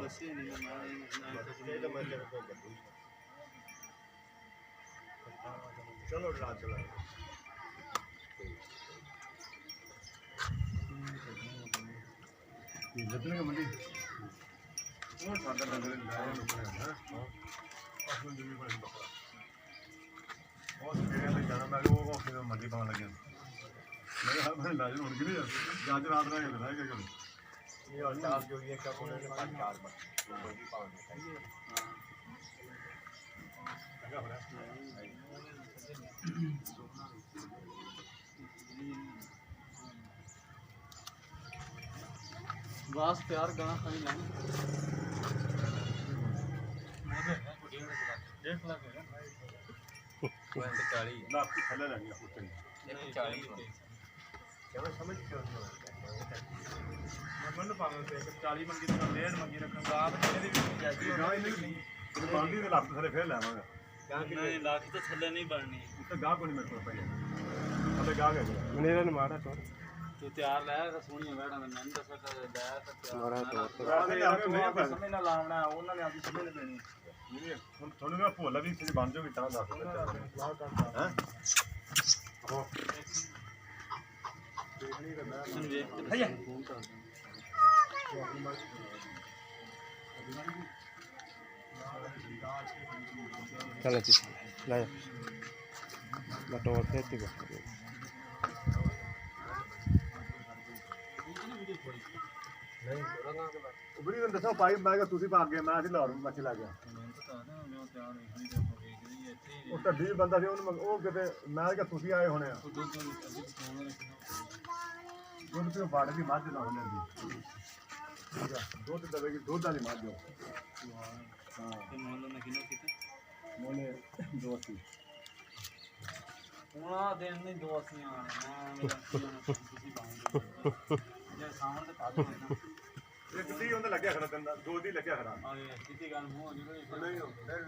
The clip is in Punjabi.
ਦੱਸੇ ਨਹੀਂ ਨਾ ਚਲੋ ਲਾ ਚਲਾ ਜਿੱਤਨੇ ਮੰਡੀ ਉਹ ਸਾਡਾ ਡੰਗਰ ਲਾਇਆ ਲੋਕਾਂ ਨੇ ਅਸਲ ਜਿਵੇਂ ਬਣ ਬੱਕਰਾ ਉਹ ਜਿਹੜੇ ਨੇ ਜਾਣਾ ਮੈਂ ਉਹ ਫਿਰ ਮੰਡੀ ਪਾਉਣ ਲੱਗਿਆ ਮੈਂ ਕਿਹਾ ਮੈਂ ਲਾਜ ਹੁਣ ਕਿਹਨੇ ਜੱਜ ਰਾਤ ਰਹਿ ਗਿਆ ਕਿ ਕਰੋ ਇਹ ਔਰ ਚਾਰ ਜੋੜੀਆਂ ਕਾ ਕੋਨੇ ਨੇ ਪੰਜ ਚਾਰ ਮੰਡੀ ਪਾਉਣ ਦੇ ਹਾਂ ਹੈਗਾ ਹੋਣਾ ਵਾਸ ਪਿਆਰ ਗਾਣਾ ਖਾਈ ਲੈਣ ਦੇਖ ਲਾ ਕੇ 40 ਲੱਖ ਥੱਲੇ ਲੈਣੀ ਆ ਉੱਤੇ 40 ਕਿਵੇਂ ਸਮਝ ਕਿਉਂ ਮੈਨੂੰ ਪਾਗਲ ਤੇ 40 ਮੰਗੀ ਤੇ 1.5 ਮੰਗੀ ਰੱਖਾਂਗਾ ਆਪ ਇਹਦੇ ਵੀ ਜਾਗੀ ਗਾਂ ਨਹੀਂ ਬਾਂਦੀ ਦੇ ਲੱਖ ਥੱਲੇ ਫੇਰ ਲੈਵਾਂਗਾ ਨਹੀਂ ਲੱਖ ਤੋਂ ਥੱਲੇ ਨਹੀਂ ਬਣਨੀ ਉੱਤੇ ਗਾਹ ਕੋਈ ਨਹੀਂ ਮੇਰੇ ਕੋਲ ਪਈ ਥੱਲੇ ਗਾਹ ਗਿਆ ਮਨੇਰਾ ਨੂੰ ਮਾਰਾ ਤੋਰ ਤੂੰ ਤਿਆਰ ਲੈ ਤਾਂ ਸੋਹਣੀਆਂ ਵੈੜਾਂ ਦਾ ਮੈਨੂੰ ਦੱਸ ਕਰ ਲੈ ਤਾਂ ਮਾਰਾ ਤੋਰ ਸਮਝ ਨਾ ਲਾਉਣਾ ਉਹਨਾਂ ਨੇ ਆਪਣੀ ਸਮਝ ਲੈਣੀ ਹੁਣ ਤੁਹਾਨੂੰ ਨਾ ਭੋਲਾ ਵੀ ਇੱਥੇ ਬਣ ਜਾਓਗੀ ਤਾਂ ਦੱਸ ਹੈ चलो जी ले बटोर थे ठीक है ਨਹੀਂ ਉਬੜੀ ਨੂੰ ਦੱਸੋ ਭਾਈ ਮੈਂ ਕਿ ਤੁਸੀਂ ਭਾਗ ਗਏ ਮੈਂ ਅੱਜ ਲਾਹੌਰ ਮੱਛੀ ਲੱਗ ਗਿਆ ਉਹ ਤਾਂ 20 ਬੰਦਾ ਸੀ ਉਹਨੂੰ ਉਹ ਕਿਤੇ ਮੈਂ ਕਿ ਤੁਸੀਂ ਆਏ ਹੋਣੇ ਆ ਦੁੱਧ ਪਿਓ ਬਾੜ ਦੀ ਮੱਝ ਨਾ ਹੋਣੇ ਦੀ ਠੀਕ ਆ ਦੁੱਧ ਦੇਵੇਗੀ ਦੁੱਧ ਵਾਲੀ ਮੱਝ ਹੋ ਹਾਂ ਤੇ ਮੰਨ ਲਓ ਨਾ ਕਿਨੋ ਕੀਤਾ ਮੋਨੇ ਦੋਸਤੀ ਹੁਣ ਆ ਦਿਨ ਨਹੀਂ ਦੋ ਅਸੀਂ ਆਣੇ ਤੁਸੀਂ ਬਾਉਂਦੇ ਜੇ ਸਾਹਮਣੇ ਤੇ ਪਾ ਦੋ ਨਾ ਇੱਕ ਦੀ ਉਹਨੇ ਲੱਗਿਆ ਖੜਾ ਤੈਨੂੰ ਦੋ ਦੀ ਲੱਗਿਆ ਖੜਾ ਆ ਇਹ ਕਿਤੇ ਗੱਲ ਮੂੰਹ ਨਹੀਂ ਨਹੀਂ